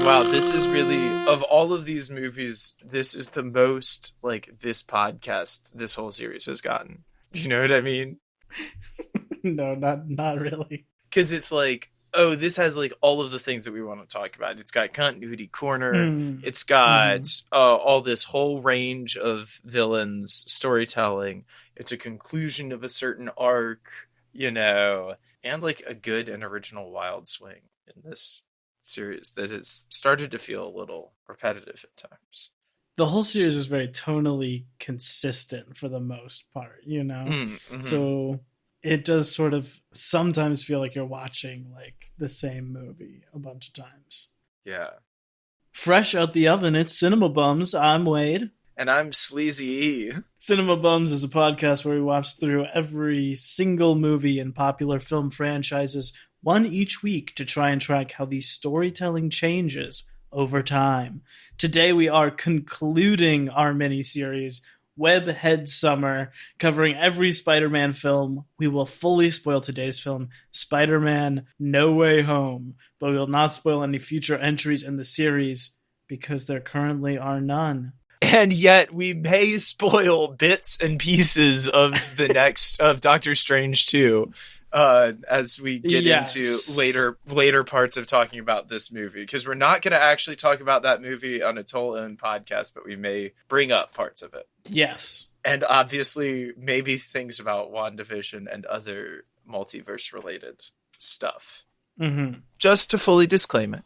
Wow, this is really, of all of these movies, this is the most, like, this podcast, this whole series has gotten. You know what I mean? No, not really. Because it's like, oh, this has, like, all of the things that we want to talk about. It's got Continuity Corner. It's got all this whole range of villains, storytelling. It's a conclusion of a certain arc, you know, and, like, a good and original wild swing in this series that has started to feel a little repetitive at times. The whole series is very tonally consistent for the most part, you know? Mm-hmm. So it does sort of sometimes feel like you're watching like the same movie a bunch of times. Yeah. Fresh out the oven, it's Cinema Bums. I'm Wade. And I'm Sleazy E. Cinema Bums is a podcast where we watch through every single movie in popular film franchises, one each week, to try and track how the storytelling changes over time. Today we are concluding our miniseries, Webhead Summer, covering every Spider-Man film. We will fully spoil today's film, Spider-Man No Way Home, but we will not spoil any future entries in the series because there currently are none. And yet we may spoil bits and pieces of the next of Doctor Strange 2 as we get into later parts of talking about this movie, because we're not going to actually talk about that movie on its whole own podcast, but we may bring up parts of it. Yes. And obviously maybe things about WandaVision and other multiverse related stuff. Mm-hmm. Just to fully disclaim it.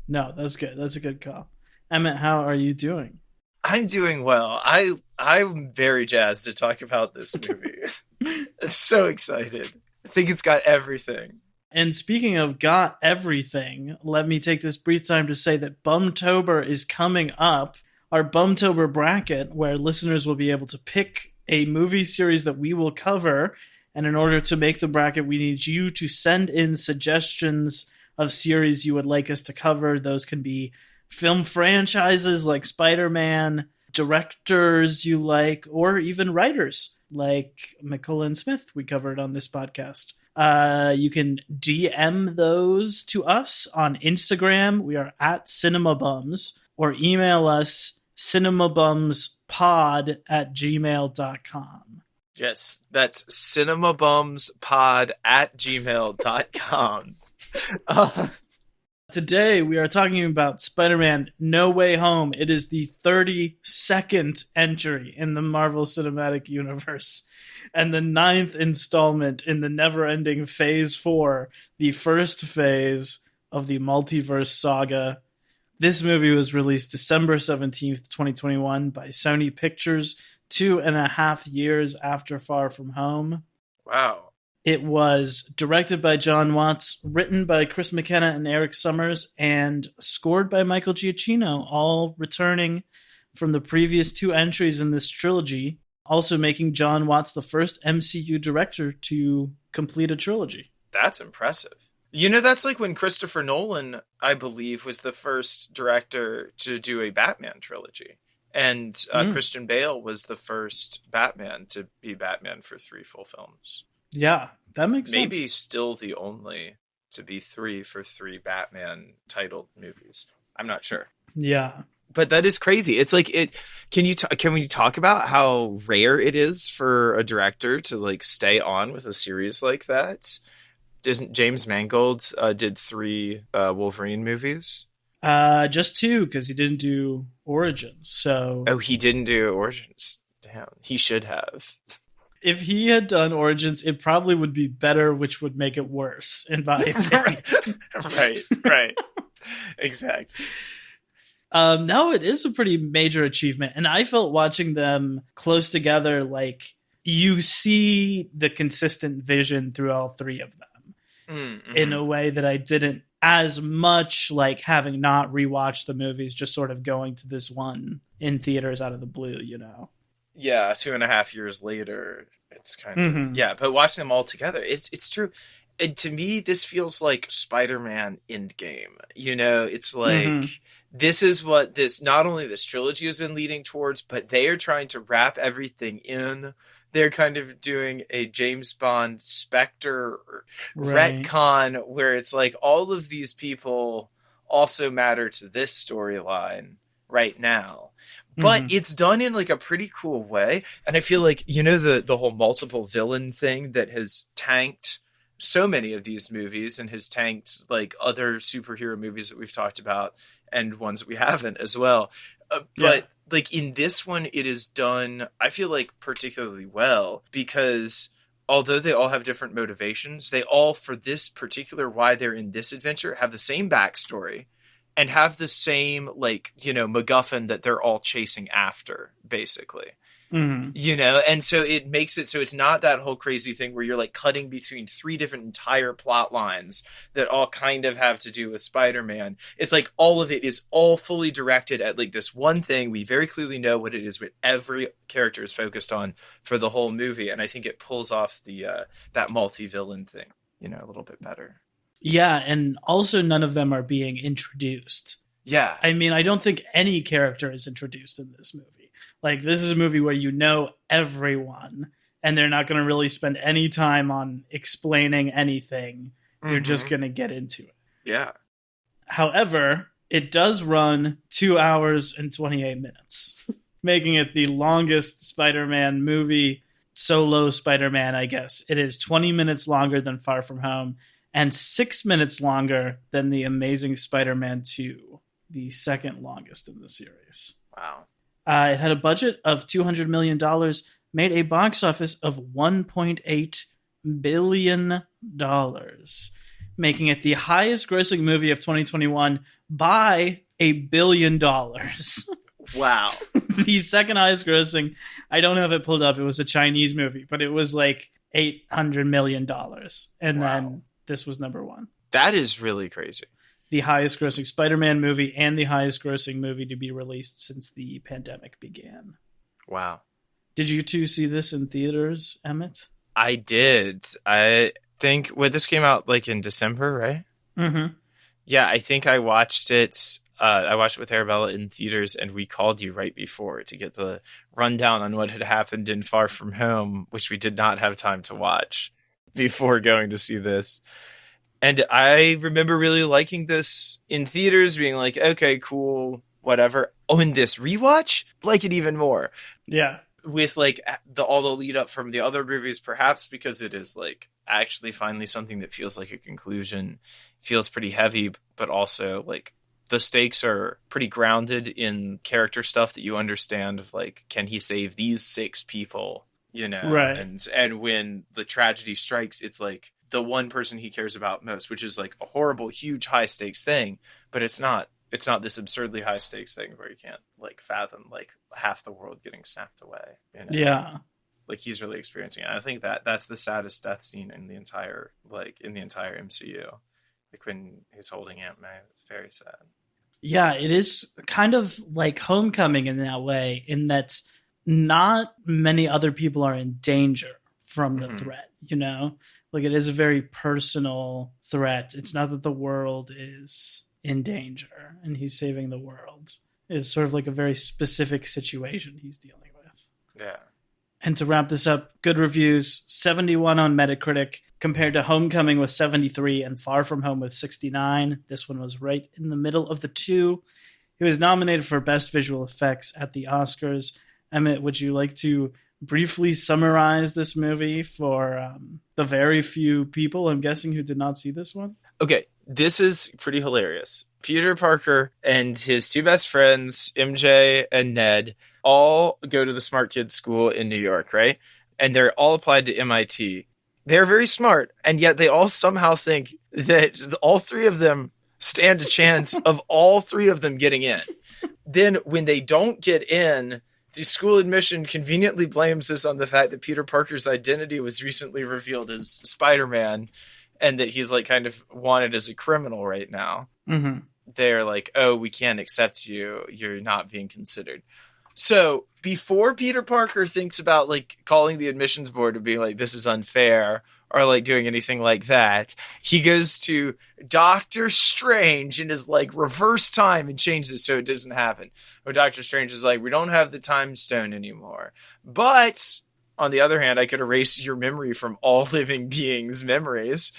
No, that's good. That's a good call. Emmett, how are you doing? I'm doing well. I'm very jazzed to talk about this movie. I'm so excited. I think it's got everything. And speaking of got everything, let me take this brief time to say that Bumtober is coming up. Our Bumtober bracket, where listeners will be able to pick a movie series that we will cover. And in order to make the bracket, we need you to send in suggestions of series you would like us to cover. Those can be film franchises like Spider-Man, directors you like, or even writers like McCullen Smith we covered on this podcast. You can DM those to us on Instagram. We are at CinemaBums, or email us cinemabumspod@gmail.com. Yes, that's cinemabumspod@gmail.com. Today, we are talking about Spider-Man No Way Home. It is the 32nd entry in the Marvel Cinematic Universe and the 9th installment in the never-ending Phase 4, the first phase of the multiverse saga. This movie was released December 17th, 2021 by Sony Pictures, 2.5 years after Far From Home. Wow. It was directed by John Watts, written by Chris McKenna and Eric Summers, and scored by Michael Giacchino, all returning from the previous 2 entries in this trilogy, also making John Watts the first MCU director to complete a trilogy. That's impressive. You know, that's like when Christopher Nolan, I believe, was the first director to do a Batman trilogy. And Christian Bale was the first Batman to be Batman for 3 full films. Yeah, that makes sense. Maybe still the only to be 3 for 3 Batman titled movies. I'm not sure. Yeah. But that is crazy. It's like can we talk about how rare it is for a director to like stay on with a series like that? Doesn't James Mangold did 3 Wolverine movies? Just 2, because he didn't do Origins. So he didn't do Origins. Damn, he should have. If he had done Origins, it probably would be better, which would make it worse, in my opinion. Right. Exactly. No, it is a pretty major achievement. And I felt watching them close together, like, you see the consistent vision through all 3 of them in a way that I didn't as much, like having not rewatched the movies, just sort of going to this one in theaters out of the blue, you know? Yeah, 2.5 years later, it's kind of but watching them all together, it's true. And to me, this feels like Spider-Man Endgame. You know, it's like this is what not only this trilogy has been leading towards, but they are trying to wrap everything in. They're kind of doing a James Bond Spectre retcon where it's like all of these people also matter to this storyline right now. But it's done in like a pretty cool way. And I feel like, you know, the whole multiple villain thing that has tanked so many of these movies and has tanked like other superhero movies that we've talked about and ones that we haven't as well. But like in this one, it is done, I feel like, particularly well, because although they all have different motivations, they all, for this particular why they're in this adventure, have the same backstory and have the same, like, you know, MacGuffin that they're all chasing after, basically. You know, and so it makes it so it's not that whole crazy thing where you're like cutting between 3 different entire plot lines that all kind of have to do with Spider-Man. It's like all of it is all fully directed at like this one thing. We very clearly know what it is, what every character is focused on for the whole movie. And I think it pulls off the that multi-villain thing, you know, a little bit better. Yeah, and also none of them are being introduced. Yeah. I mean, I don't think any character is introduced in this movie. Like, this is a movie where you know everyone, and they're not going to really spend any time on explaining anything. You're just going to get into it. Yeah. However, it does run 2 hours and 28 minutes, making it the longest Spider-Man movie, solo Spider-Man, I guess. It is 20 minutes longer than Far From Home, and 6 minutes longer than The Amazing Spider-Man 2, the second longest in the series. Wow. It had a budget of $200 million, made a box office of $1.8 billion, making it the highest grossing movie of 2021 by $1 billion. Wow. The second highest grossing, I don't have it pulled up. It was a Chinese movie, but it was like $800 million. And then this was number 1. That is really crazy. The highest grossing Spider-Man movie and the highest grossing movie to be released since the pandemic began. Wow. Did you two see this in theaters, Emmett? I did. I think this came out like in December, right? Mm-hmm. Yeah, I think I watched it. I watched it with Arabella in theaters, and we called you right before to get the rundown on what had happened in Far From Home, which we did not have time to watch before going to see this. And I remember really liking this in theaters, being like, okay, cool, whatever. Oh, in this rewatch, like it even more. Yeah. With like all the lead up from the other movies, perhaps because it is like actually finally something that feels like a conclusion, feels pretty heavy, but also like the stakes are pretty grounded in character stuff that you understand of like, can he save these 6 people, you know? Right. And when the tragedy strikes, it's like, the one person he cares about most, which is like a horrible, huge, high stakes thing, but it's not this absurdly high stakes thing where you can't like fathom like half the world getting snapped away. You know? Yeah. Like he's really experiencing it. I think that's the saddest death scene in the entire MCU. Like when he's holding Aunt May, it's very sad. Yeah, it is kind of like Homecoming in that way, in that not many other people are in danger from the threat, you know? Like, it is a very personal threat. It's not that the world is in danger and he's saving the world. It's sort of like a very specific situation he's dealing with. Yeah. And to wrap this up, good reviews, 71 on Metacritic, compared to Homecoming with 73 and Far From Home with 69. This one was right in the middle of the two. He was nominated for Best Visual Effects at the Oscars. Emmett, would you like to briefly summarize this movie for the very few people, I'm guessing, who did not see this one? Okay, this is pretty hilarious. Peter Parker and his 2 best friends, MJ and Ned, all go to the smart kids school in New York, right? And they're all applied to MIT. They're very smart, and yet they all somehow think that all 3 of them stand a chance of all 3 of them getting in. Then when they don't get in, the school admission conveniently blames this on the fact that Peter Parker's identity was recently revealed as Spider-Man and that he's like kind of wanted as a criminal right now. Mm-hmm. They're like, oh, we can't accept you. You're not being considered. So before Peter Parker thinks about like calling the admissions board and being like, this is unfair, or like doing anything like that, he goes to Doctor Strange in his like reverse time and changes it so it doesn't happen. Or Doctor Strange is like, we don't have the time stone anymore. But on the other hand, I could erase your memory from all living beings' memories.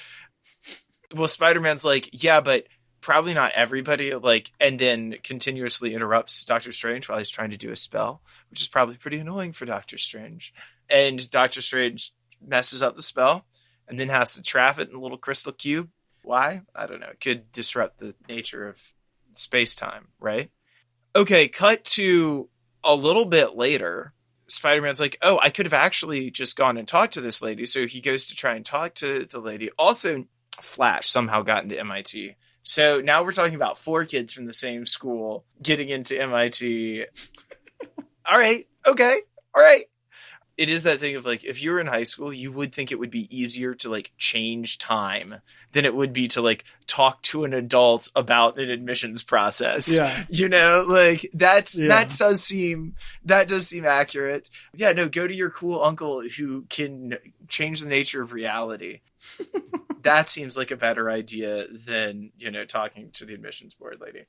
Well, Spider-Man's like, yeah, but probably not everybody, like, and then continuously interrupts Doctor Strange while he's trying to do a spell, which is probably pretty annoying for Doctor Strange. And Doctor Strange messes up the spell and then has to trap it in a little crystal cube. Why? I don't know. It could disrupt the nature of space-time, right? Okay, cut to a little bit later. Spider-Man's like, oh, I could have actually just gone and talked to this lady. So he goes to try and talk to the lady. Also, Flash somehow got into MIT. So now we're talking about 4 kids from the same school getting into MIT. All right. Okay. All right. It is that thing of like, if you were in high school, you would think it would be easier to like change time than it would be to like talk to an adult about an admissions process. Yeah. You know, like that does seem accurate. Yeah, no, go to your cool uncle who can change the nature of reality. That seems like a better idea than, you know, talking to the admissions board lady.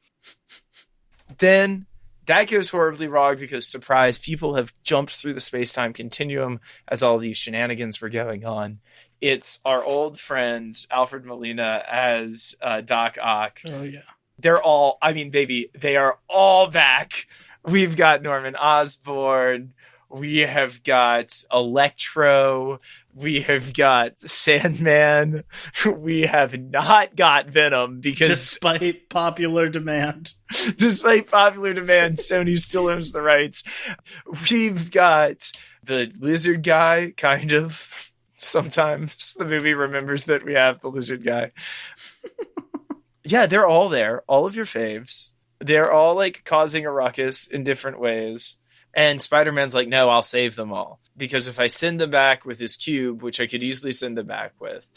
Then that goes horribly wrong because, surprise, people have jumped through the space-time continuum as all these shenanigans were going on. It's our old friend, Alfred Molina, as Doc Ock. Oh, yeah. They're all, I mean, baby, they are all back. We've got Norman Osborn. We have got Electro. We have got Sandman. We have not got Venom because... Despite popular demand. Sony still owns the rights. We've got the lizard guy, kind of. Sometimes the movie remembers that we have the lizard guy. Yeah, they're all there. All of your faves. They're all like causing a ruckus in different ways. And Spider-Man's like, no, I'll save them all. Because if I send them back with his cube, which I could easily send them back with,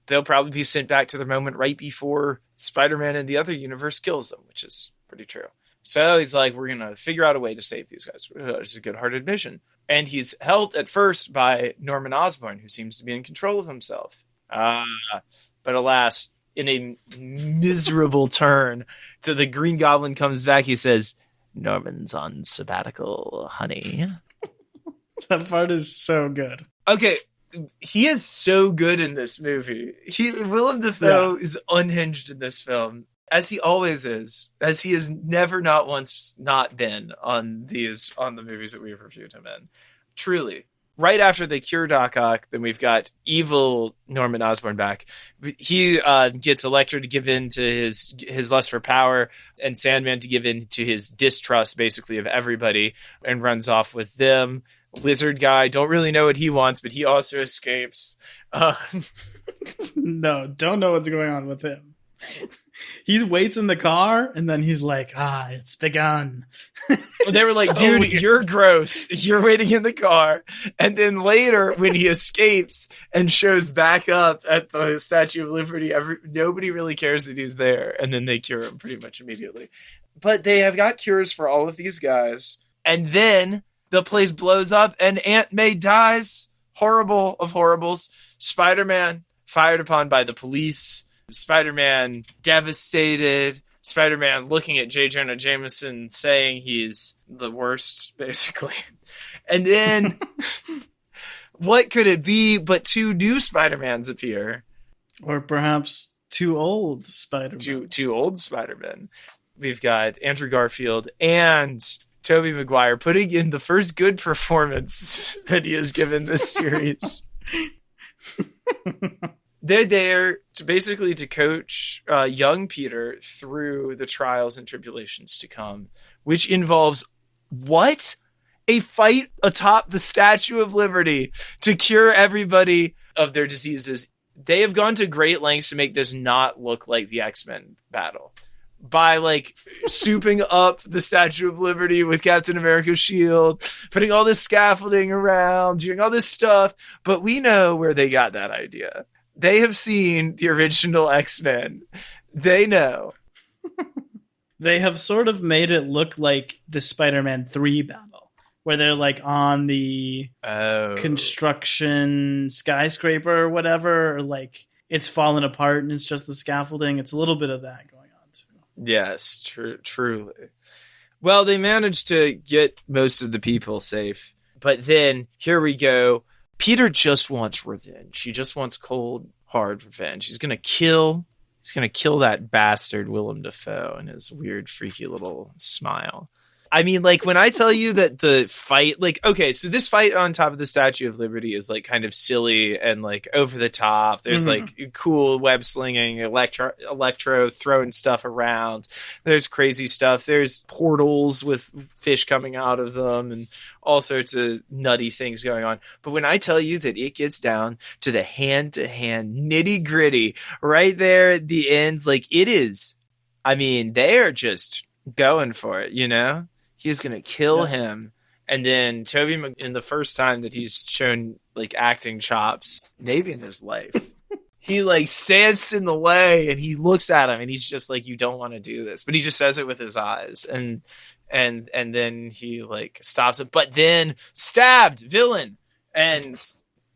they'll probably be sent back to the moment right before Spider-Man in the other universe kills them, which is pretty true. So he's like, we're going to figure out a way to save these guys. It's a good-hearted mission. And he's held at first by Norman Osborn, who seems to be in control of himself. But alas, in a miserable turn to the Green Goblin comes back, he says, Norman's on sabbatical, honey. That part is so good. Okay, he is so good in this movie. Willem Dafoe is unhinged in this film, as he always is, as he has never not once not been on the movies that we've reviewed him in. Truly. Right after they cure Doc Ock, then we've got evil Norman Osborn back. He gets Electro to give in to his lust for power, and Sandman to give in to his distrust, basically, of everybody, and runs off with them. Lizard guy, don't really know what he wants, but he also escapes. No, don't know what's going on with him. He waits in the car, and then he's like, it's begun. They were like, so dude, weird. You're gross. You're waiting in the car. And then later, when he escapes and shows back up at the Statue of Liberty, nobody really cares that he's there. And then they cure him pretty much immediately. But they have got cures for all of these guys. And then the place blows up and Aunt May dies. Horrible of horribles. Spider-Man fired upon by the police. Spider-Man devastated. Spider-Man looking at J. Jonah Jameson saying he's the worst, basically. And then what could it be but 2 new Spider-Mans appear? Or perhaps 2 old Spider-Men. Two old Spider-Men. We've got Andrew Garfield and Tobey Maguire putting in the first good performance that he has given this series. They're there to coach young Peter through the trials and tribulations to come, which involves what? A fight atop the Statue of Liberty to cure everybody of their diseases. They have gone to great lengths to make this not look like the X-Men battle. By like souping up the Statue of Liberty with Captain America's shield, putting all this scaffolding around, doing all this stuff. But we know where they got that idea. They have seen the original X-Men. They know. They have sort of made it look like the Spider-Man 3 battle, where they're like on the construction skyscraper or whatever, or like it's fallen apart and it's just the scaffolding. It's a little bit of that going on too. Yes, truly. Well, they managed to get most of the people safe. But then, here we go. Peter just wants revenge. He just wants cold, hard revenge. He's going to kill He's gonna kill that bastard Willem Dafoe and his weird, freaky little smile. I mean, like, when I tell you that the fight, like, okay, so this fight on top of the Statue of Liberty is, like, kind of silly and, like, over the top. There's, like, cool web slinging, electro throwing stuff around. There's crazy stuff. There's portals with fish coming out of them and all sorts of nutty things going on. But when I tell you that it gets down to the hand-to-hand nitty-gritty right there at the end, like, it is, I mean, they are just going for it, you know? He's going to kill him. And then Tobey, in the first time that he's shown, like, acting chops, maybe in his life, he, like, stands in the way and he looks at him and he's just like, you don't want to do this. But he just says it with his eyes. And then he, like, stops him. But then stabbed, villain. And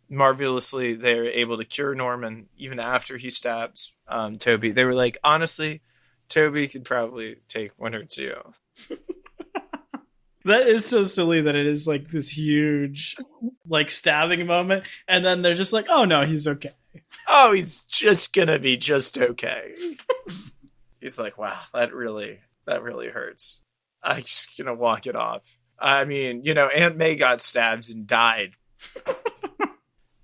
marvelously, they're able to cure Norman even after he stabs Tobey. They were like, honestly, Tobey could probably take one or two. That is so silly that it is like this huge, like, stabbing moment, and then they're just like, "Oh no, he's okay. Oh, he's just gonna be just okay." He's like, "Wow, that really hurts. I'm just gonna walk it off." I mean, you know, Aunt May got stabbed and died.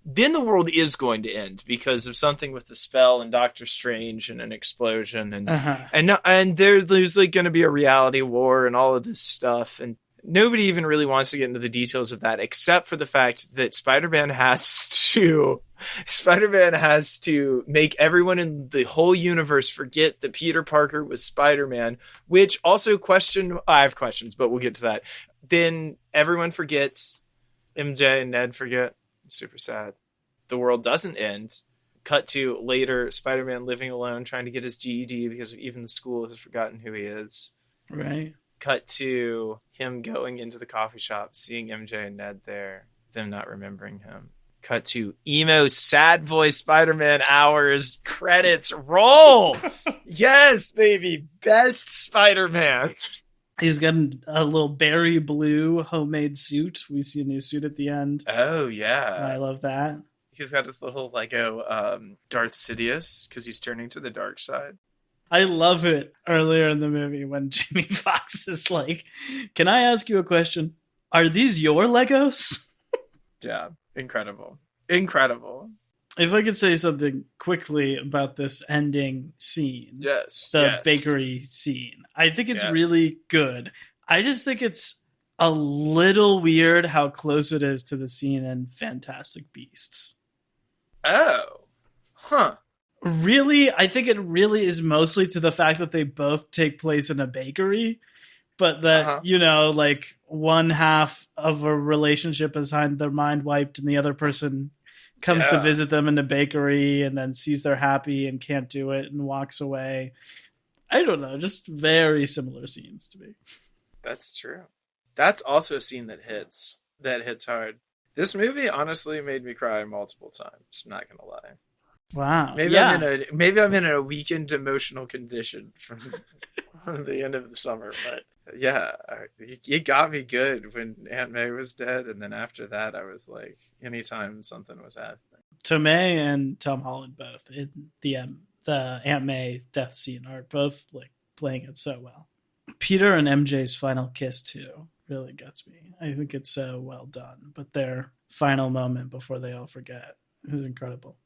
Then the world is going to end because of something with the spell and Doctor Strange and an explosion and there's like going to be a reality war and all of this stuff, and nobody even really wants to get into the details of that except for the fact that Spider-Man has to make everyone in the whole universe forget that Peter Parker was Spider-Man, which also I have questions, but we'll get to that. Then everyone forgets. MJ and Ned forget. Super sad. The world doesn't end. Cut to later, Spider-Man living alone, trying to get his GED because even the school has forgotten who he is. Right. Cut to him going into the coffee shop, seeing MJ and Ned there, them not remembering him. Cut to emo sad voice Spider-Man hours. Credits roll. Yes, baby. Best Spider-Man. He's got a little berry blue homemade suit. We see a new suit at the end. Oh, yeah. I love that. He's got his little Lego Darth Sidious because he's turning to the dark side. I love it earlier in the movie when Jamie Foxx is like, "Can I ask you a question? Are these your Legos?" Yeah, incredible. Incredible. If I could say something quickly about this ending scene. Yes. The bakery scene. I think it's really good. I just think it's a little weird how close it is to the scene in Fantastic Beasts. Oh. Huh. Really? I think it really is mostly to the fact that they both take place in a bakery, but that, you know, like, one half of a relationship has had their mind wiped and the other person comes to visit them in the bakery and then sees they're happy and can't do it and walks away. I don't know, just very similar scenes to me. That's true. That's also a scene that hits hard. This movie honestly made me cry multiple times. I'm not gonna lie. Wow. Maybe I'm in a weakened emotional condition from the end of the summer, but yeah, it got me good when Aunt May was dead, and then after that, I was like, anytime something was happening. Tomei and Tom Holland both in the Aunt May death scene are both like playing it so well. Peter and MJ's final kiss too really gets me. I think it's so well done, but their final moment before they all forget is incredible.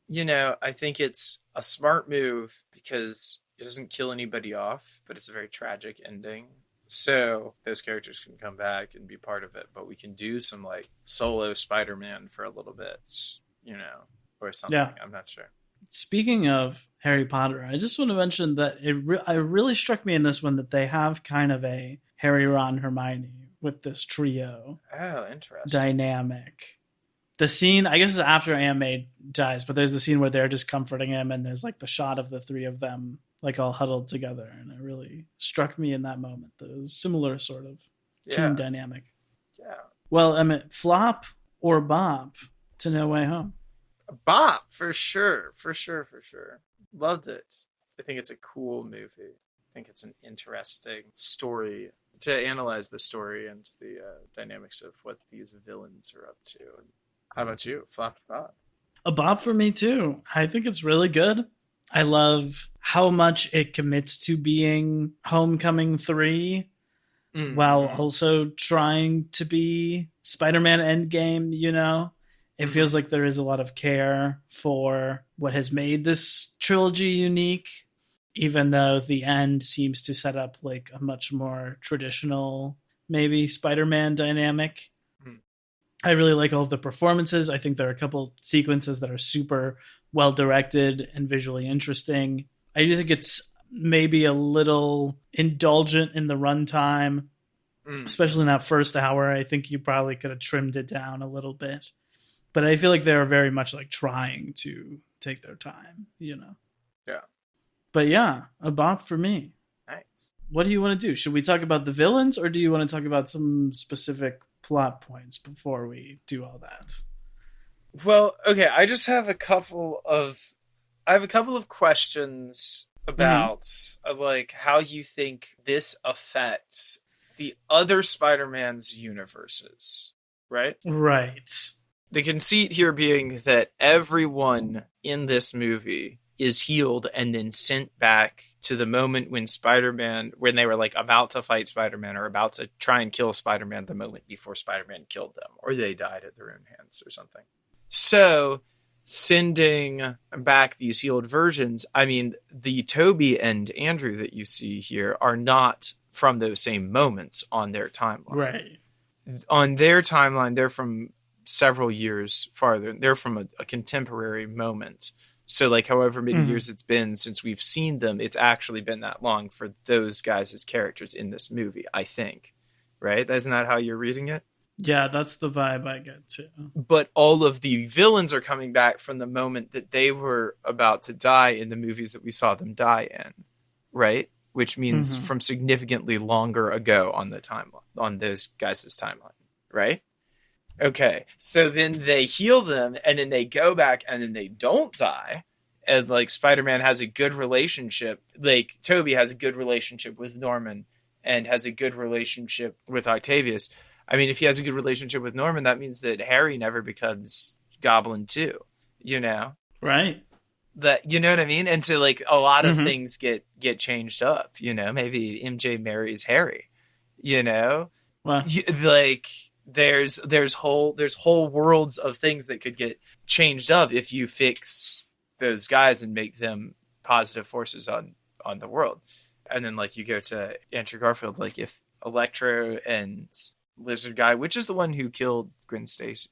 You know, I think it's a smart move because it doesn't kill anybody off, but it's a very tragic ending. So those characters can come back and be part of it, but we can do some like solo Spider-Man for a little bit, you know, or something. Yeah. I'm not sure. Speaking of Harry Potter, I just want to mention that it really struck me in this one that they have kind of a Harry, Ron, Hermione with this trio. Oh, interesting. Dynamic. The scene, I guess, is after Aunt May dies, but there's the scene where they're just comforting him, and there's like the shot of the three of them like all huddled together, and it really struck me in that moment. That it was similar sort of team dynamic. Yeah. Well, Emmett, flop or bop to No Way Home? Bop, for sure. Loved it. I think it's a cool movie. I think it's an interesting story to analyze the story and the dynamics of what these villains are up to. How about you? Flop or bop? A bop for me too. I think it's really good. I love how much it commits to being Homecoming 3 while also trying to be Spider-Man Endgame, you know? It feels like there is a lot of care for what has made this trilogy unique, even though the end seems to set up like a much more traditional, maybe Spider-Man dynamic. I really like all of the performances. I think there are a couple sequences that are super well directed and visually interesting. I do think it's maybe a little indulgent in the runtime, especially in that first hour. I think you probably could have trimmed it down a little bit. But I feel like they're very much like trying to take their time, you know? Yeah. But yeah, a bop for me. Nice. What do you want to do? Should we talk about the villains, or do you want to talk about some specific plot points before we do all that? Well, okay, I just have a couple of questions about like how you think this affects the other Spider-Man's universes, right? Right. The conceit here being that everyone in this movie is healed and then sent back to the moment when when they were like about to fight Spider-Man or about to try and kill Spider-Man the moment before Spider-Man killed them, or they died at their own hands or something. So sending back these healed versions, I mean, the Toby and Andrew that you see here are not from those same moments on their timeline. Right. On their timeline, they're from several years farther. They're from a contemporary moment. So like however many years it's been since we've seen them, it's actually been that long for those guys as characters in this movie, I think. Right? Isn't that how you're reading it? Yeah, that's the vibe I get too. But all of the villains are coming back from the moment that they were about to die in the movies that we saw them die in. Right? Which means from significantly longer ago on the timeline, on those guys' timeline. Right? Okay, so then they heal them, and then they go back, and then they don't die. And, like, Spider-Man has a good relationship. Like, Toby has a good relationship with Norman and has a good relationship with Octavius. I mean, if he has a good relationship with Norman, that means that Harry never becomes Goblin too, you know? Right. That, you know what I mean? And so, like, a lot of things get changed up, you know? Maybe MJ marries Harry, you know? Well, like... There's whole worlds of things that could get changed up if you fix those guys and make them positive forces on the world. And then like you go to Andrew Garfield, like if Electro and Lizard Guy, which is the one who killed Gwen Stacy?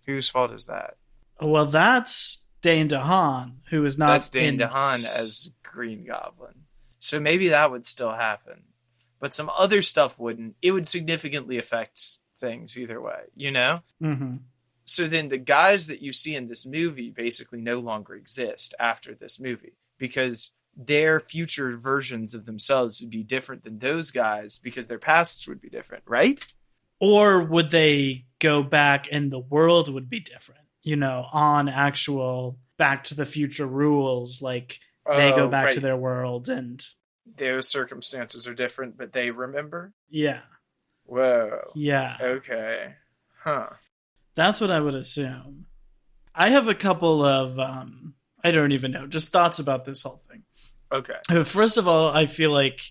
Whose fault is that? Well, that's Dane DeHaan, who is not. That's Dane DeHaan as Green Goblin. So maybe that would still happen, but some other stuff wouldn't. It would significantly affect things either way, you know? So then the guys that you see in this movie basically no longer exist after this movie because their future versions of themselves would be different than those guys because their pasts would be different, right? Or would they go back and the world would be different, you know, on actual Back to the Future rules, like they go back to their world and their circumstances are different, but they remember? Yeah. Whoa. Yeah. Okay. Huh. That's what I would assume. I have a couple of, I don't even know, just thoughts about this whole thing. Okay. First of all, I feel like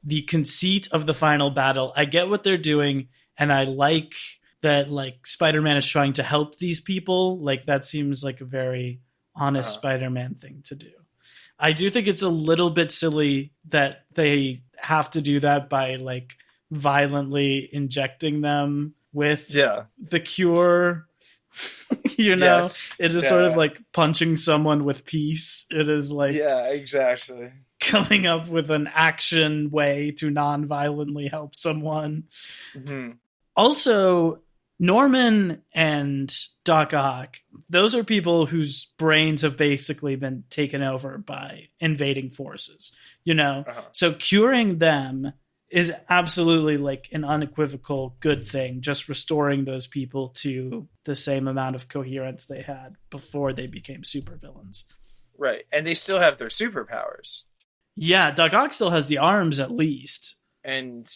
the conceit of the final battle, I get what they're doing, and I like that, like, Spider-Man is trying to help these people. Like, that seems like a very honest Spider-Man thing to do. I do think it's a little bit silly that they have to do that by, like, violently injecting them with the cure. You know, it is sort of like punching someone with peace. It is like, yeah, exactly, coming up with an action way to non-violently help someone. Also, Norman and Doc Ock, those are people whose brains have basically been taken over by invading forces, you know? So curing them is absolutely like an unequivocal good thing, just restoring those people to the same amount of coherence they had before they became supervillains. Right. And they still have their superpowers. Yeah, Doc Ock still has the arms at least. And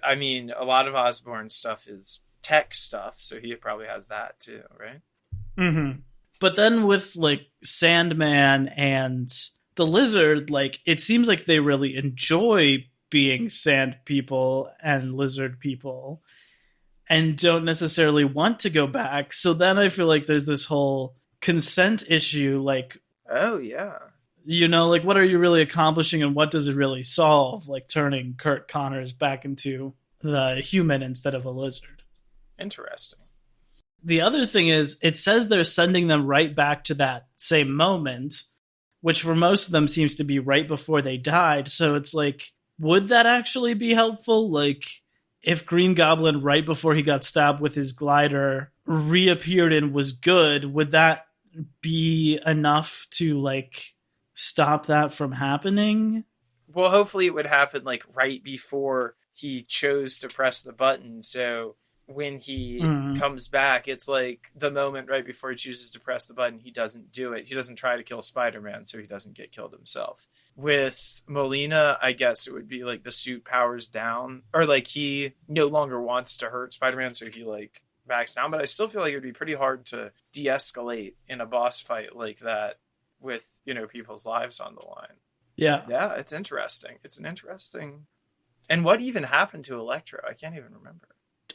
I mean, a lot of Osborn's stuff is tech stuff, so he probably has that too, right? But then with like Sandman and the lizard, like, it seems like they really enjoy being sand people and lizard people and don't necessarily want to go back. So then I feel like there's this whole consent issue, like, oh yeah, you know, like, what are you really accomplishing and what does it really solve? Like turning Kurt Connors back into the human instead of a lizard. Interesting. The other thing is, it says they're sending them right back to that same moment, which for most of them seems to be right before they died. So it's like, would that actually be helpful? Like, if Green Goblin, right before he got stabbed with his glider, reappeared and was good, would that be enough to, like, stop that from happening? Well, hopefully it would happen, like, right before he chose to press the button. So when he comes back, it's like the moment right before he chooses to press the button, he doesn't do it. He doesn't try to kill Spider-Man, so he doesn't get killed himself. With Molina, I guess it would be like the suit powers down, or like he no longer wants to hurt Spider-Man, so he like backs down. But I still feel like it would be pretty hard to de-escalate in a boss fight like that with, you know, people's lives on the line. Yeah, it's interesting. It's an interesting. And what even happened to Electro? I can't even remember.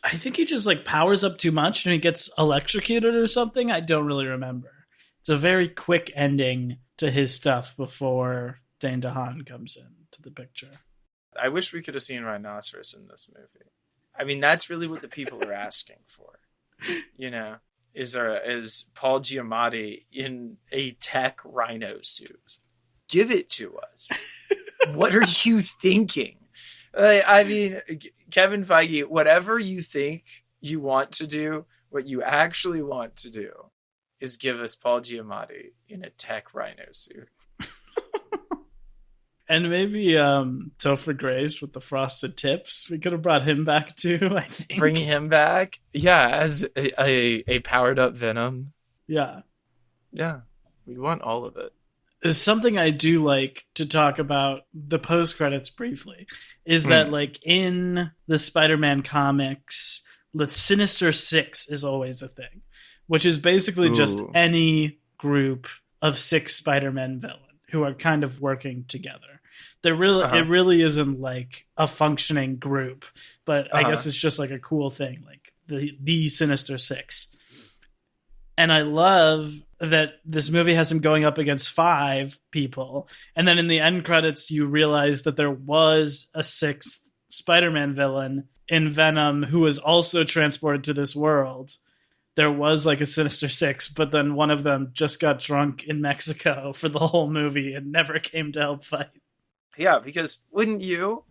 I think he just like powers up too much and he gets electrocuted or something. I don't really remember. It's a very quick ending to his stuff before Dane DeHaan comes into the picture. I wish we could have seen Rhinoceros in this movie. I mean, that's really what the people are asking for. You know, is Paul Giamatti in a tech rhino suit? Give it to us. What are you thinking? I mean, Kevin Feige, whatever you think you want to do, what you actually want to do is give us Paul Giamatti in a tech rhino suit. And maybe Topher Grace with the frosted tips. We could have brought him back too, I think. Bring him back? Yeah, as a powered up Venom. Yeah. Yeah, we want all of it. Is something I do like to talk about the post-credits briefly is that, like, in the Spider-Man comics, the Sinister Six is always a thing, which is basically just any group of 6 Spider-Man villains who are kind of working together. They're really, it really isn't like a functioning group, but I guess it's just like a cool thing, like the Sinister Six. And I love that this movie has him going up against 5 people. And then in the end credits, you realize that there was a 6th Spider-Man villain in Venom who was also transported to this world. There was like a Sinister Six, but then one of them just got drunk in Mexico for the whole movie and never came to help fight. Yeah, because wouldn't you?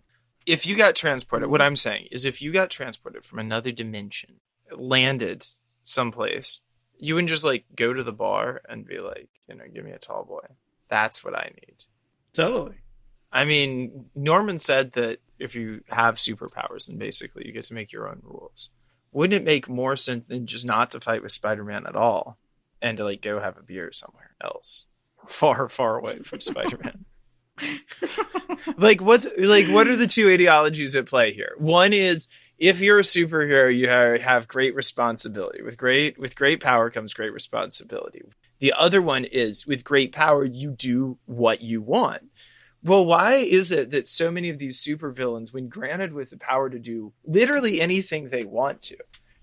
If you got transported, what I'm saying is if you got transported from another dimension, landed someplace, you wouldn't just like go to the bar and be like, you know, give me a tall boy. That's what I need. Totally. I mean, Norman said that if you have superpowers, then basically you get to make your own rules. Wouldn't it make more sense than just not to fight with Spider-Man at all and to like go have a beer somewhere else, far, far away from Spider-Man? What are the two ideologies at play here? One is, if you're a superhero, you have great responsibility. With great power comes great responsibility. The other one is, with great power, you do what you want. Well, why is it that so many of these supervillains, when granted with the power to do literally anything they want to,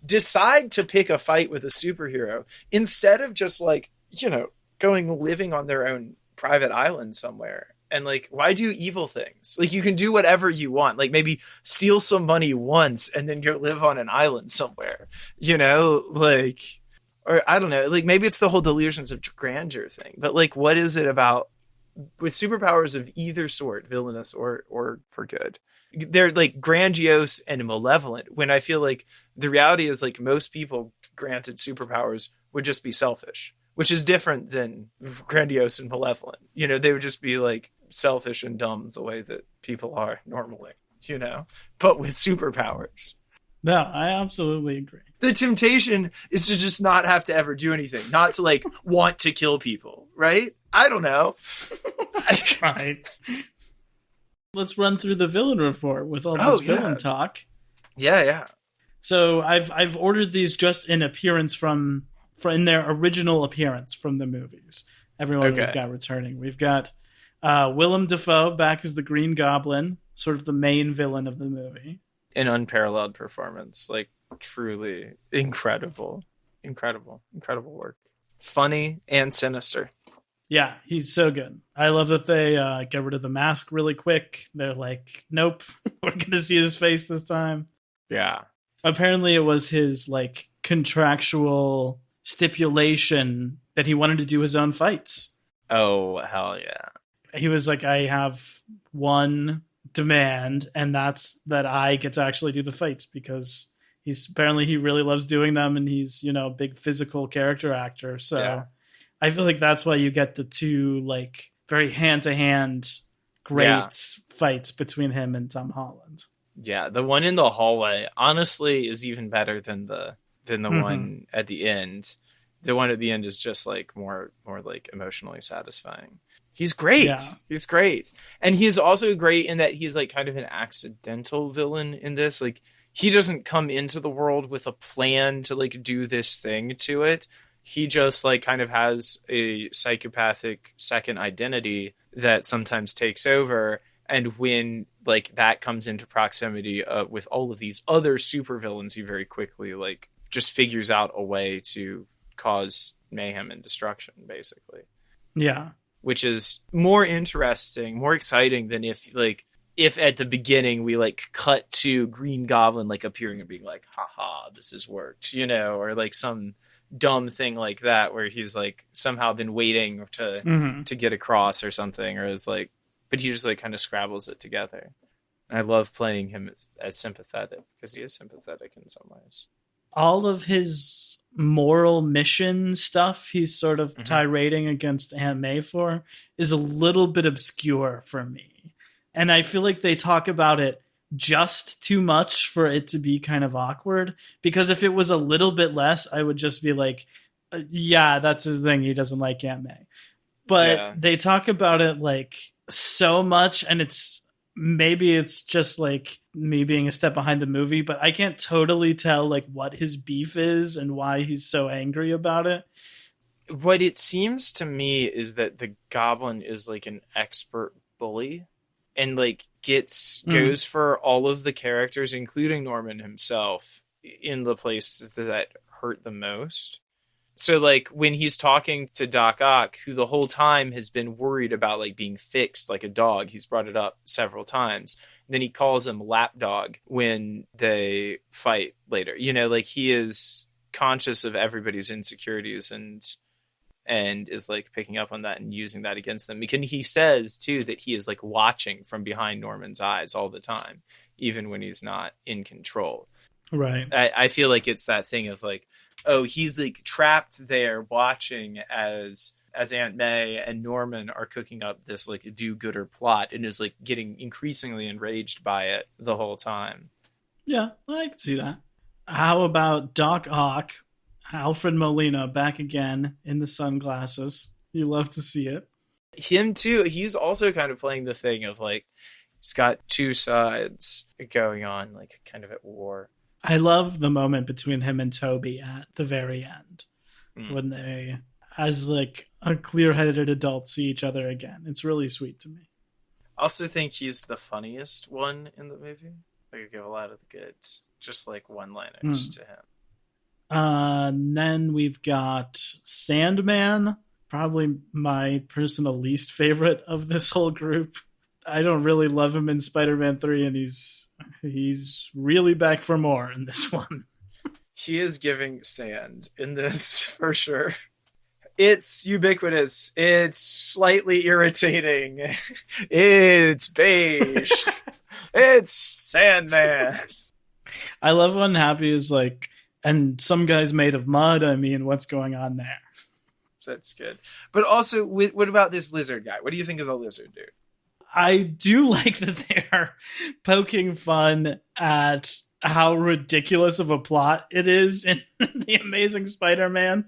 decide to pick a fight with a superhero instead of just like, you know, living on their own private island somewhere? And like, why do evil things? Like, you can do whatever you want. Like, maybe steal some money once and then go live on an island somewhere, you know, like, or I don't know, like maybe it's the whole delusions of grandeur thing. But like, what is it about with superpowers of either sort, villainous or for good? They're like grandiose and malevolent, when I feel like the reality is like most people granted superpowers would just be selfish, which is different than grandiose and malevolent. You know, they would just be like selfish and dumb the way that people are normally, you know, but with superpowers. No, I absolutely agree. The temptation is to just not have to ever do anything, not to like want to kill people, right? I don't know. Right. Let's run through the villain report with all this villain talk. Yeah. So I've ordered these just in appearance from in their original appearance from the movies. Everyone we've got returning. We've got Willem Dafoe back as the Green Goblin, sort of the main villain of the movie. An unparalleled performance, like truly incredible work, funny and sinister. Yeah, he's so good. I love that they get rid of the mask really quick. They're like, nope, we're gonna see his face this time. Yeah, apparently it was his like contractual stipulation that he wanted to do his own fights. Oh hell yeah. He was like, I have one demand, and that's that I get to actually do the fights, because he really loves doing them, and he's, you know, a big physical character actor. So yeah. I feel like that's why you get the two like very hand-to-hand great fights between him and Tom Holland. Yeah, the one in the hallway honestly is even better than the one at the end. The one at the end is just like more like emotionally satisfying. He's great. Yeah. He's great. And he's also great in that he's like kind of an accidental villain in this. Like, he doesn't come into the world with a plan to like do this thing to it. He just like kind of has a psychopathic second identity that sometimes takes over. And when like that comes into proximity with all of these other supervillains, he very quickly like just figures out a way to cause mayhem and destruction, basically. Yeah. Which is more interesting, more exciting than if at the beginning we like cut to Green Goblin like appearing and being like, haha, this has worked, you know, or like some dumb thing like that where he's like somehow been waiting to get across or something, or it's like, but he just like kind of scrabbles it together. And I love playing him as sympathetic, because he is sympathetic in some ways. All of his moral mission stuff he's sort of tirading against Aunt May for is a little bit obscure for me. And I feel like they talk about it just too much for it to be kind of awkward. Because if it was a little bit less, I would just be like, yeah, that's his thing. He doesn't like Aunt May. But they talk about it like so much, and maybe it's just like me being a step behind the movie, but I can't totally tell like what his beef is and why he's so angry about it. What it seems to me is that the Goblin is like an expert bully, and like goes for all of the characters, including Norman himself, in the places that hurt the most. So like when he's talking to Doc Ock, who the whole time has been worried about like being fixed like a dog, he's brought it up several times. Then he calls him lapdog when they fight later. You know, like he is conscious of everybody's insecurities and is like picking up on that and using that against them. Because he says too that he is like watching from behind Norman's eyes all the time, even when he's not in control. Right. I feel like it's that thing of like, oh, he's like trapped there watching as Aunt May and Norman are cooking up this like do-gooder plot, and is like getting increasingly enraged by it the whole time. Yeah, I can see that. How about Doc Ock, Alfred Molina, back again in the sunglasses? You love to see it. Him too. He's also kind of playing the thing of like, he's got two sides going on, like kind of at war. I love the moment between him and Toby at the very end, when they, as like a clear-headed adult, see each other again. It's really sweet to me. I also think he's the funniest one in the movie. I could give a lot of the good, just like one-liners to him. And then we've got Sandman, probably my personal least favorite of this whole group. I don't really love him in Spider-Man 3, and he's really back for more in this one. He is giving sand in this, for sure. It's ubiquitous. It's slightly irritating. It's beige. It's Sandman. I love when Happy is like, and some guy's made of mud. I mean, what's going on there? That's good. But also, what about this lizard guy? What do you think of the lizard dude? I do like that they're poking fun at how ridiculous of a plot it is in The Amazing Spider-Man,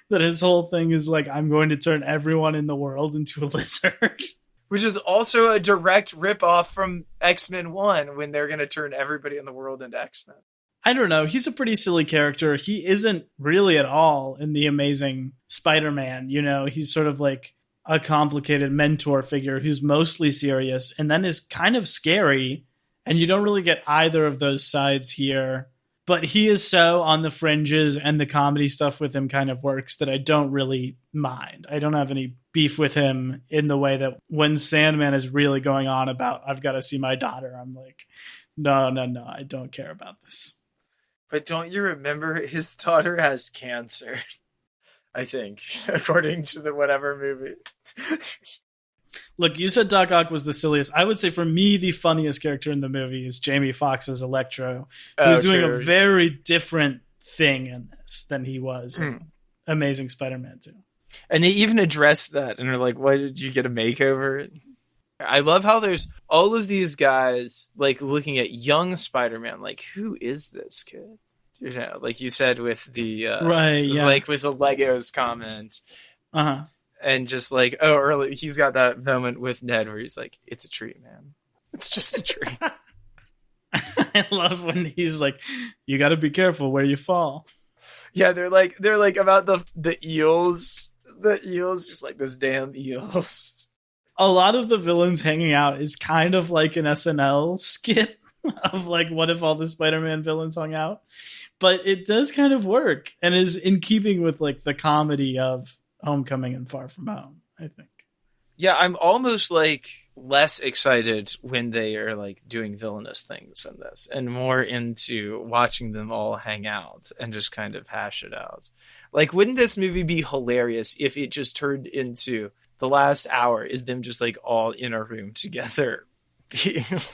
that his whole thing is like, I'm going to turn everyone in the world into a lizard. Which is also a direct ripoff from X-Men 1, when they're going to turn everybody in the world into X-Men. I don't know. He's a pretty silly character. He isn't really at all in The Amazing Spider-Man. You know, he's sort of like a complicated mentor figure who's mostly serious and then is kind of scary. And you don't really get either of those sides here. But he is so on the fringes, and the comedy stuff with him kind of works that I don't really mind. I don't have any beef with him in the way that when Sandman is really going on about, I've got to see my daughter, I'm like, no, I don't care about this. But don't you remember his daughter has cancer? I think, according to the whatever movie. Look, you said Doc Ock was the silliest. I would say for me, the funniest character in the movie is Jamie Foxx as Electro, who's doing a very different thing in this than he was in Amazing Spider-Man 2. And they even address that and are like, why did you get a makeover? I love how there's all of these guys like looking at young Spider-Man, like, who is this kid? You know, like you said with the like with the Legos comment. Uh-huh. And just like, early, he's got that moment with Ned where he's like, it's a tree, man. It's just a tree. I love when he's like, you got to be careful where you fall. Yeah, they're like about the eels. The eels, just like those damn eels. A lot of the villains hanging out is kind of like an SNL skit of like, what if all the Spider-Man villains hung out? But it does kind of work and is in keeping with like the comedy of Homecoming and Far From Home, I think. Yeah, I'm almost like less excited when they are like doing villainous things in this and more into watching them all hang out and just kind of hash it out. Like, wouldn't this movie be hilarious if it just turned into the last hour is them just like all in a room together,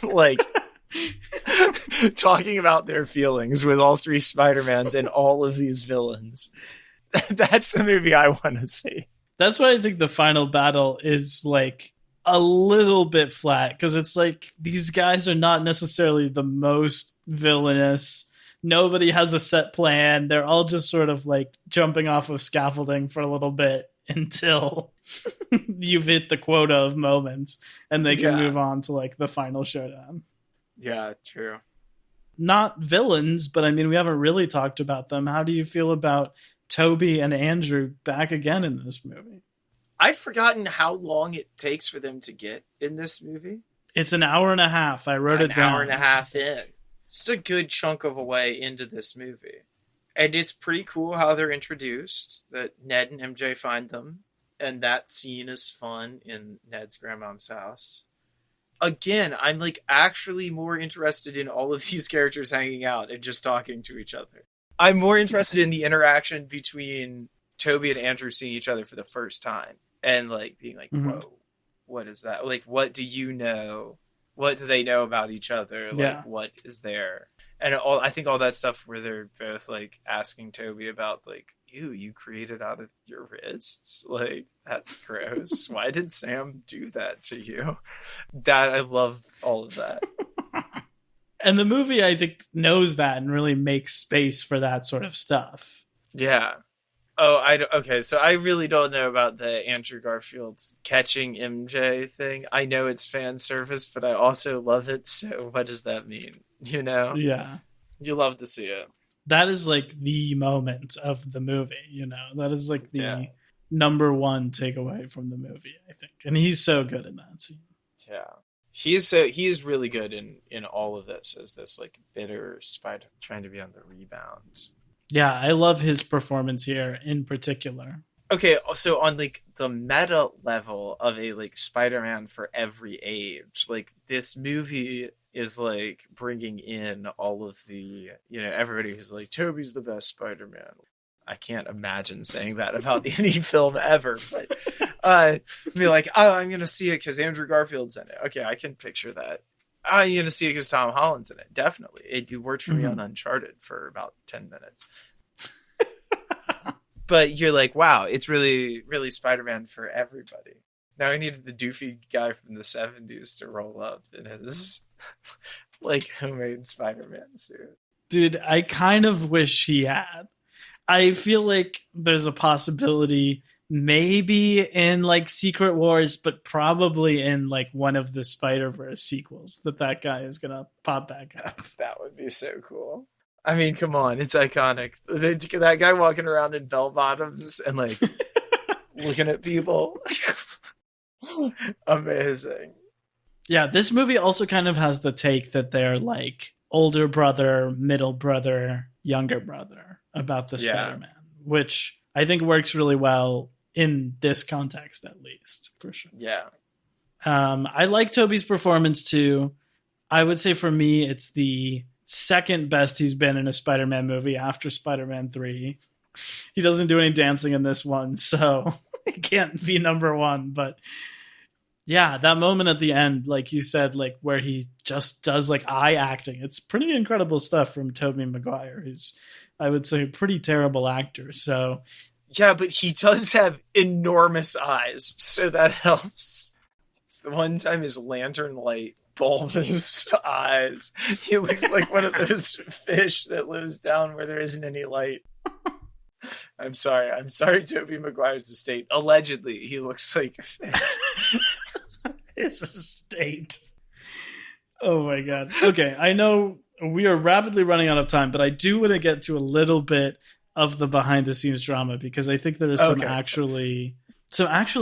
like talking about their feelings with all three Spider-Mans and all of these villains. That's the movie I want to see. That's why I think the final battle is like a little bit flat, because it's like these guys are not necessarily the most villainous. Nobody has a set plan. They're all just sort of like jumping off of scaffolding for a little bit until you've hit the quota of moments and they can move on to like the final showdown. Yeah, true. Not villains, but I mean, we haven't really talked about them. How do you feel about Toby and Andrew back again in this movie? I'd forgotten how long it takes for them to get in this movie. It's an hour and a half. I wrote it down. An hour and a half in. It's a good chunk of a way into this movie. And it's pretty cool how they're introduced, that Ned and MJ find them. And that scene is fun in Ned's grandmom's house. Again, I'm like actually more interested in all of these characters hanging out and just talking to each other. I'm more interested in the interaction between Toby and Andrew seeing each other for the first time and like being like, whoa, what is that? Like, what do you know? What do they know about each other? Like, what is there? And I think all that stuff where they're both like asking Toby about like, ew, you created out of your wrists? Like, that's gross. Why did Sam do that to you? That I love all of that. And the movie, I think, knows that and really makes space for that sort of stuff. Yeah. Oh, okay. So I really don't know about the Andrew Garfield catching MJ thing. I know it's fan service, but I also love it. So what does that mean? You know? Yeah. You love to see it. That is like the moment of the movie, you know? That is like the number one takeaway from the movie, I think. And he's so good in that scene. Yeah. He is really good in all of this as this like bitter spider trying to be on the rebound. Yeah, I love his performance here in particular. Okay, so on like the meta level of a like Spider-Man for every age, like this movie is like bringing in all of the, you know, everybody who's like, Toby's the best Spider-Man. I can't imagine saying that about any film ever, but be like, oh, I'm going to see it because Andrew Garfield's in it. Okay, I can picture that. I'm going to see it because Tom Holland's in it. Definitely. It worked for me on Uncharted for about 10 minutes. But you're like, wow, it's really, really Spider-Man for everybody. Now I needed the doofy guy from the 70s to roll up in his like homemade Spider-Man suit. Dude, I kind of wish he had. I feel like there's a possibility maybe in like Secret Wars, but probably in like one of the Spider-Verse sequels that guy is going to pop back up. That would be so cool. I mean, come on, it's iconic. That guy walking around in bell bottoms and like looking at people. Amazing. Yeah, this movie also kind of has the take that they're like older brother, middle brother, younger brother about the Spider-Man, which I think works really well in this context, at least, for sure. Yeah. I like Tobey's performance too. I would say for me, it's the second best he's been in a Spider-Man movie after Spider-Man 3. He doesn't do any dancing in this one, so it can't be number one. But yeah, that moment at the end, like you said, like where he just does like eye acting. It's pretty incredible stuff from Tobey Maguire, who's, I would say, a pretty terrible actor. So yeah, but he does have enormous eyes, so that helps. It's the one time his lantern light bulbous eyes. He looks like one of those fish that lives down where there isn't any light. I'm sorry, Tobey Maguire's estate. Allegedly, he looks like a fish. His estate. Oh my god. Okay, I know we are rapidly running out of time, but I do want to get to a little bit of the behind the scenes drama because I think there is some actually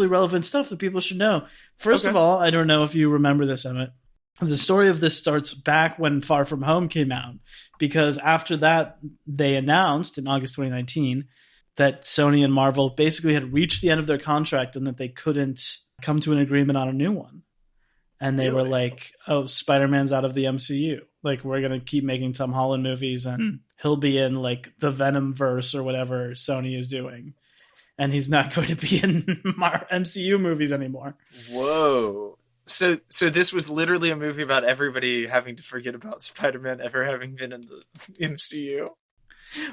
relevant stuff that people should know. First of all, I don't know if you remember this, Emmett. The story of this starts back when Far From Home came out, because after that, they announced in August 2019 that Sony and Marvel basically had reached the end of their contract and that they couldn't come to an agreement on a new one. And they were like, oh, Spider-Man's out of the MCU. Like, we're going to keep making Tom Holland movies and he'll be in like the Venom verse or whatever Sony is doing. And he's not going to be in MCU movies anymore. Whoa. So this was literally a movie about everybody having to forget about Spider-Man ever having been in the MCU.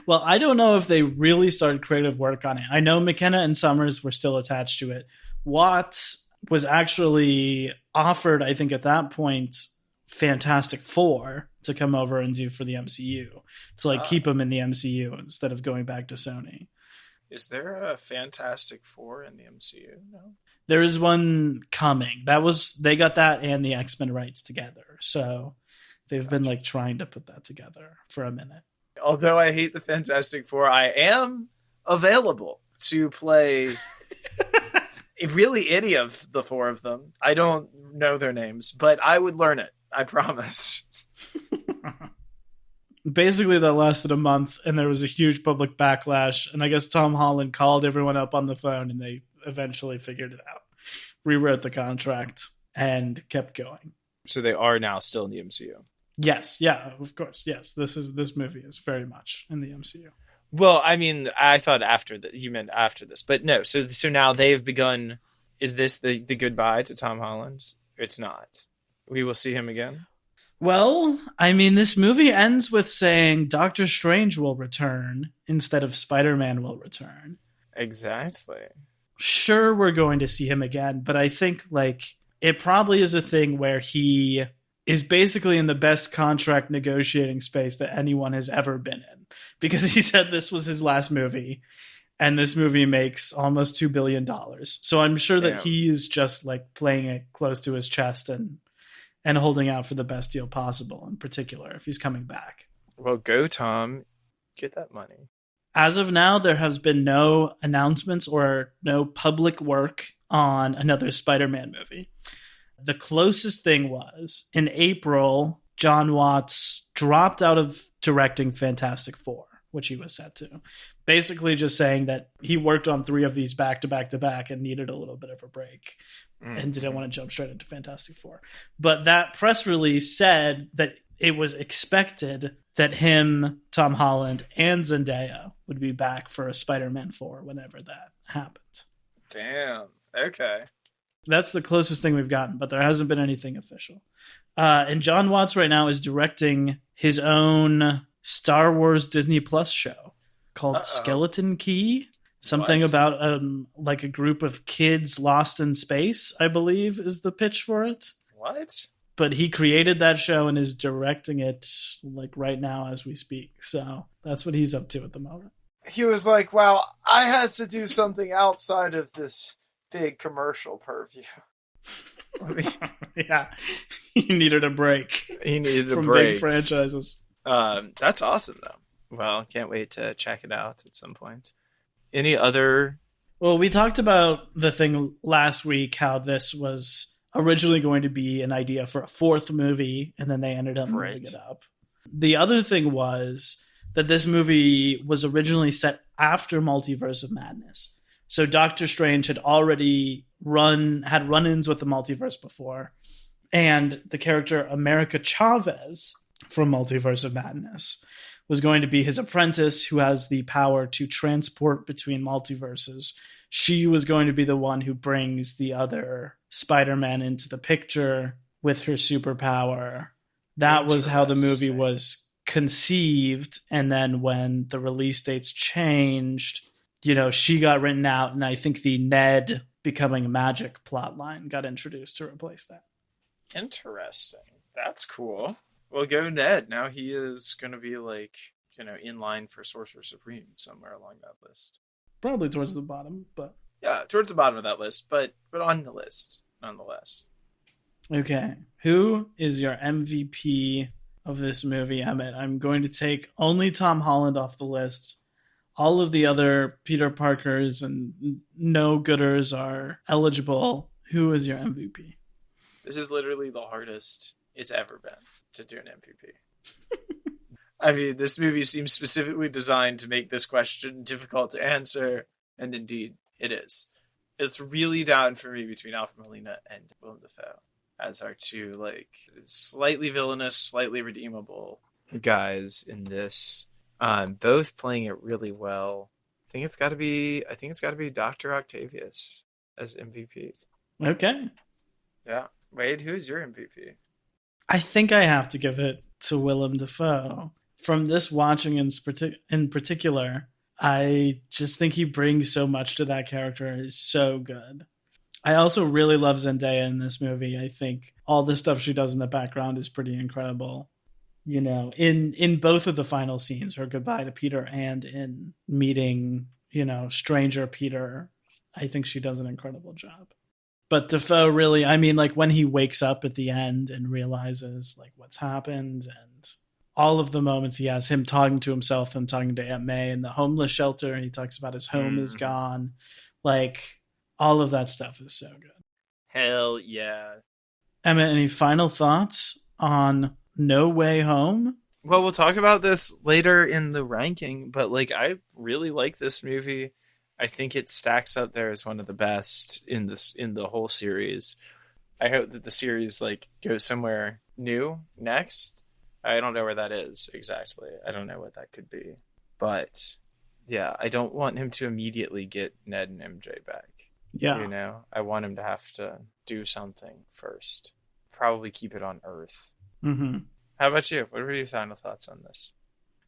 Well, I don't know if they really started creative work on it. I know McKenna and Summers were still attached to it. Watts was actually offered, I think at that point, Fantastic Four to come over and do for the MCU. To like keep him in the MCU instead of going back to Sony. Is there a Fantastic Four in the MCU? No. There is one coming. They got that and the X-Men rights together. So they've been like trying to put that together for a minute. Although I hate the Fantastic Four, I am available to play really any of the four of them. I don't know their names, but I would learn it. I promise. Basically, that lasted a month, and there was a huge public backlash. And I guess Tom Holland called everyone up on the phone, and they eventually figured it out, rewrote the contract, and kept going. So they are now still in the MCU. Yes, yeah, of course, yes. This movie is very much in the MCU. Well, I mean, I thought you meant after this, but no. So now they've begun. Is this the goodbye to Tom Holland? It's not. We will see him again. Well, I mean, this movie ends with saying Doctor Strange will return instead of Spider-Man will return. Exactly. Sure, we're going to see him again, but I think like it probably is a thing where he is basically in the best contract negotiating space that anyone has ever been in, because he said this was his last movie and this movie makes almost $2 billion. So I'm sure that he is just like playing it close to his chest and holding out for the best deal possible, in particular, if he's coming back. Well, go, Tom. Get that money. As of now, there has been no announcements or no public work on another Spider-Man movie. The closest thing was, in April, John Watts dropped out of directing Fantastic Four, which he was set to. Basically just saying that he worked on 3 of these back to back to back and needed a little bit of a break and didn't want to jump straight into Fantastic Four. But that press release said that it was expected that him, Tom Holland, and Zendaya would be back for a Spider-Man 4 whenever that happened. Damn. Okay. That's the closest thing we've gotten, but there hasn't been anything official. And John Watts right now is directing his own Star Wars Disney Plus show called Skeleton Key. Something about like a group of kids lost in space, I believe, is the pitch for it. What? But he created that show and is directing it like right now as we speak. So that's what he's up to at the moment. He was like, wow, I had to do something outside of this big commercial purview. Yeah. He needed a break. He needed a break. From big franchises. That's awesome, though. Well, can't wait to check it out at some point. Any other Well, we talked about the thing last week, how this was originally going to be an idea for a fourth movie, and then they ended up moving it up. The other thing was that this movie was originally set after Multiverse of Madness. So Doctor Strange had already had run-ins with the multiverse before, and the character America Chavez from Multiverse of Madness was going to be his apprentice who has the power to transport between multiverses. She was going to be the one who brings the other Spider-Man into the picture with her superpower. That was how the movie was conceived. And then when the release dates changed, she got written out. And I think the Ned becoming magic plotline got introduced to replace that. Interesting. That's cool. Well, go Ned. Now he is going to be in line for Sorcerer Supreme somewhere along that list. Probably towards the bottom, but... Yeah, towards the bottom of that list, but on the list, nonetheless. Okay. Who is your MVP of this movie, Emmett? I'm going to take only Tom Holland off the list. All of the other Peter Parkers and no-gooders are eligible. Who is your MVP? This is literally the hardest it's ever been to do an MVP. I mean, this movie seems specifically designed to make this question difficult to answer, and indeed, it is. It's really down for me between Alfred Molina and Willem Dafoe as our two, slightly villainous, slightly redeemable guys in this. Both playing it really well. I think it's got to be Dr. Octavius as MVP. Okay. Yeah. Wade, who's your MVP? I think I have to give it to Willem Dafoe. From this watching in particular, I just think he brings so much to that character. He's so good. I also really love Zendaya in this movie. I think all the stuff she does in the background is pretty incredible. In both of the final scenes, her goodbye to Peter and in meeting, stranger Peter, I think she does an incredible job. But Dafoe really, when he wakes up at the end and realizes what's happened and all of the moments he has, him talking to himself and talking to Aunt May in the homeless shelter, and he talks about his home is gone. All of that stuff is so good. Hell yeah. Emma, any final thoughts on No Way Home? Well, we'll talk about this later in the ranking, but I really like this movie. I think it stacks up there as one of the best in the whole series. I hope that the series goes somewhere new next. I don't know where that is exactly. I don't know what that could be. But yeah, I don't want him to immediately get Ned and MJ back. Yeah. I want him to have to do something first. Probably keep it on Earth. Mm-hmm. How about you? What are your final thoughts on this?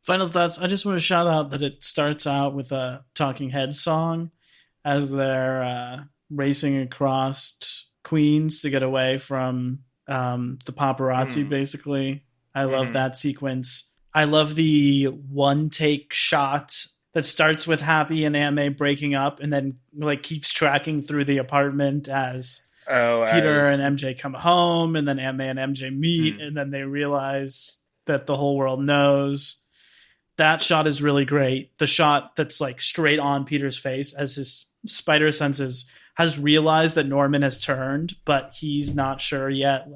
Final thoughts. I just want to shout out that it starts out with a Talking Heads song as they're racing across Queens to get away from the paparazzi, basically. I love that sequence. I love the one take shot that starts with Happy and Aunt May breaking up and then keeps tracking through the apartment as Peter and MJ come home, and then Aunt May and MJ meet, and then they realize that the whole world knows. That shot is really great. The shot that's straight on Peter's face as his spider senses has realized that Norman has turned, but he's not sure yet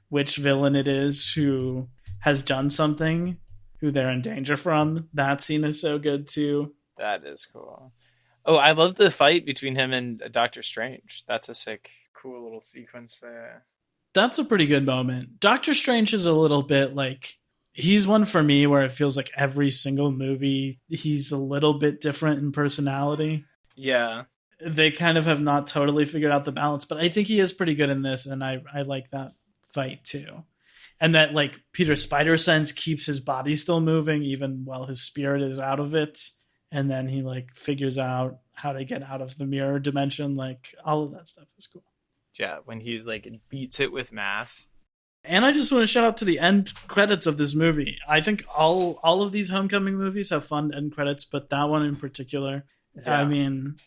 which villain it is who has done something, who they're in danger from. That scene is so good too. That is cool. Oh, I love the fight between him and Doctor Strange. That's a sick, cool little sequence there. That's a pretty good moment. Doctor Strange is a little bit he's one for me where it feels like every single movie he's a little bit different in personality. Yeah. They kind of have not totally figured out the balance, but I think he is pretty good in this, and I like that fight too. And that Peter's spider sense keeps his body still moving even while his spirit is out of it. And then he figures out how to get out of the mirror dimension. All of that stuff is cool. Yeah, when he's beats it with math. And I just want to shout out to the end credits of this movie. I think all of these Homecoming movies have fun end credits, but that one in particular, yeah.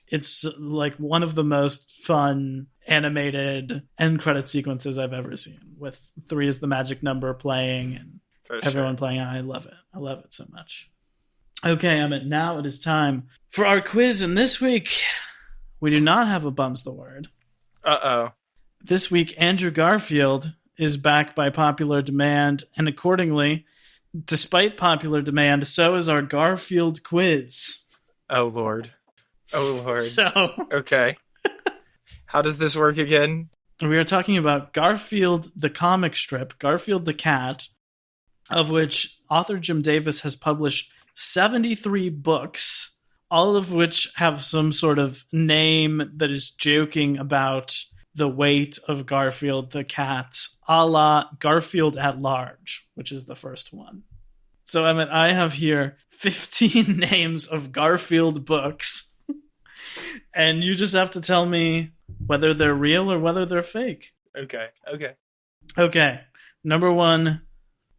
It's one of the most fun animated end credit sequences I've ever seen, with 3 is the magic number playing and everyone playing. I love it. I love it so much. Okay, Emmett, now it is time for our quiz. And this week We do not have a Bums the Word. Uh-oh. This week, Andrew Garfield is back by popular demand, and accordingly, despite popular demand, so is our Garfield quiz. Oh, Lord. Oh, Lord. So, Okay. How does this work again? we are talking about Garfield the comic strip, Garfield the cat, of which author Jim Davis has published 73 books, all of which have some sort of name that is joking about the weight of Garfield the cat, a la Garfield at Large, which is the first one. So, Emmett, I have here 15 names of Garfield books, and you just have to tell me whether they're real or whether they're fake. Okay. Okay, number 1,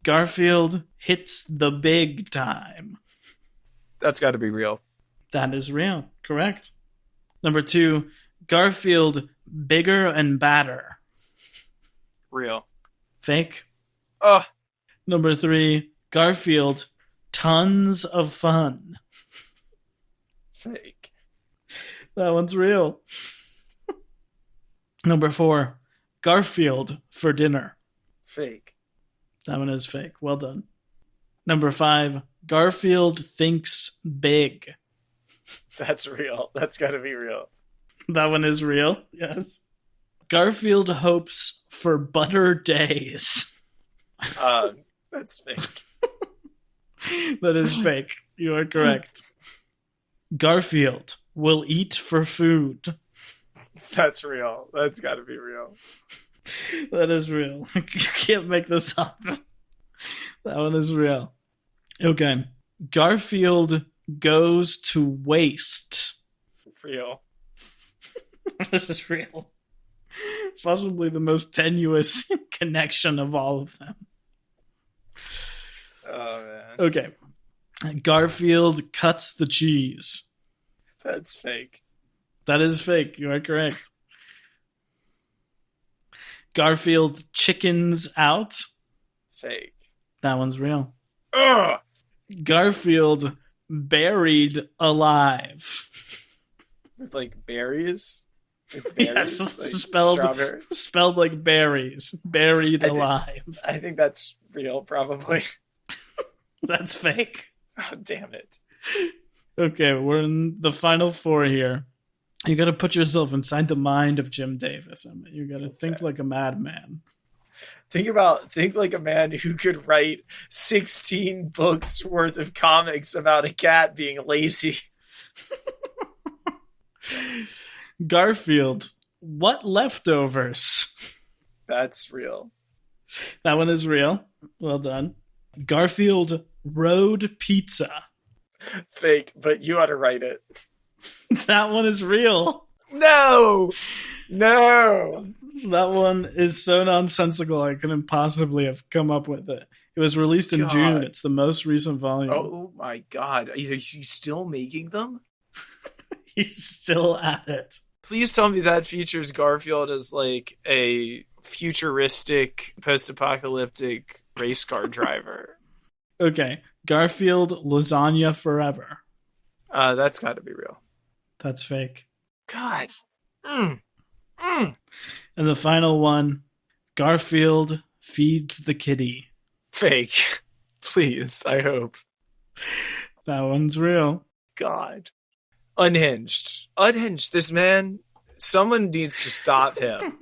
Garfield Hits the Big Time. That's got to be real. That is real, correct. Number 2, Garfield Bigger and Badder. Real. Fake. Oh, Number 3, Garfield Tons of Fun. fake. That one's real. Number 4, Garfield for Dinner. Fake. That one is fake. Well done. Number 5, Garfield Thinks Big. That's real. That's got to be real. That one is real. Yes. Garfield Hopes for Butter Days. That's fake. That is fake. You are correct. Garfield Will Eat for Food. That's real. That's got to be real. That is real. You can't make this up. That one is real. Okay. Garfield Goes to Waste. Real. This is real. Possibly the most tenuous connection of all of them. Oh, man. Okay. Garfield Cuts the Cheese. That's fake. That is fake. You are correct. Garfield Chickens Out. Fake. That one's real. Ugh! Garfield Buried Alive. With, like, berries? Like berries? Yes, Like spelled spelled like berries. Buried alive. I think that's real, probably. That's fake. Oh, damn it. Okay, we're in the final 4 here. You got to put yourself inside the mind of Jim Davis. I mean, you got to think like a madman. Think like a man who could write 16 books worth of comics about a cat being lazy. Garfield, What Leftovers? That's real. That one is real. Well done. Garfield, Road Pizza. Fake, but you ought to write it. That one is real. No! That one is so nonsensical I couldn't possibly have come up with it. It was released in June. It's the most recent volume. Oh my god. Is he still making them? He's still at it. Please tell me that features Garfield as like a futuristic, post-apocalyptic race car driver. Okay. Garfield Lasagna Forever. That's got to be real. That's fake. God. And the final one, Garfield Feeds the Kitty. Fake. Please, I hope. That one's real. God. Unhinged. This man, someone needs to stop him.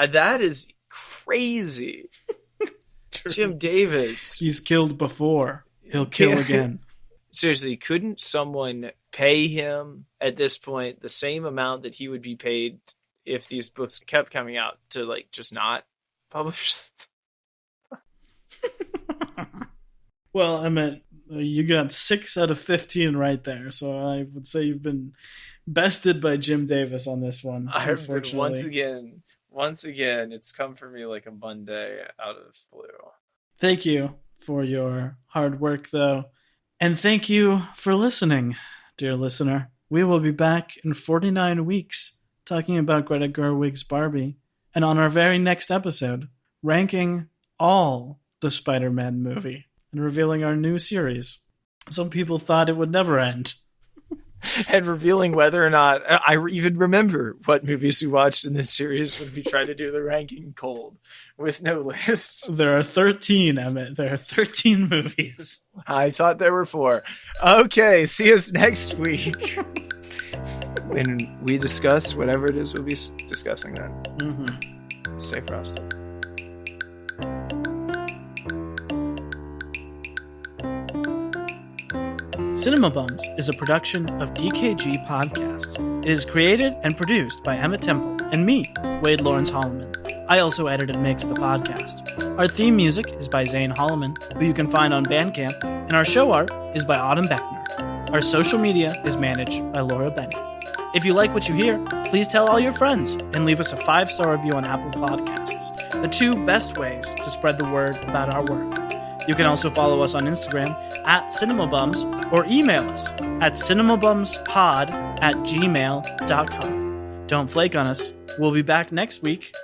That is crazy. Jim Davis. He's killed before. He'll kill again. Seriously, couldn't someone pay him at this point the same amount that he would be paid if these books kept coming out to like just not publish? Well, I meant you got 6 out of 15 right there, so I would say you've been bested by Jim Davis on this one. I've been once again, it's come for me like a Monday out of blue. Thank you for your hard work, though. And thank you for listening, dear listener. We will be back in 49 weeks talking about Greta Gerwig's Barbie. And on our very next episode, ranking all the Spider-Man movie and revealing our new series. Some people thought it would never end. and revealing whether or not I even remember what movies we watched in this series when we try to do the ranking cold with no list. There are 13, Emmett. There are 13 movies. I thought there were 4. Okay, see us next week when we discuss whatever it is we'll be discussing then. Mm-hmm. Stay frosty. Cinema Bums is a production of DKG Podcast. It is created and produced by Emmett Temple and me, Wade Lawrence Holloman. I also edit and mix the podcast. Our theme music is by Zane Holloman, who you can find on Bandcamp, and our show art is by Autumn Beckner. Our social media is managed by Laura Bennett. If you like what you hear, please tell all your friends and leave us a 5-star review on Apple Podcasts, the 2 best ways to spread the word about our work. You can also follow us on Instagram at CinemaBums or email us at cinemabumspod@gmail.com. Don't flake on us. We'll be back next week.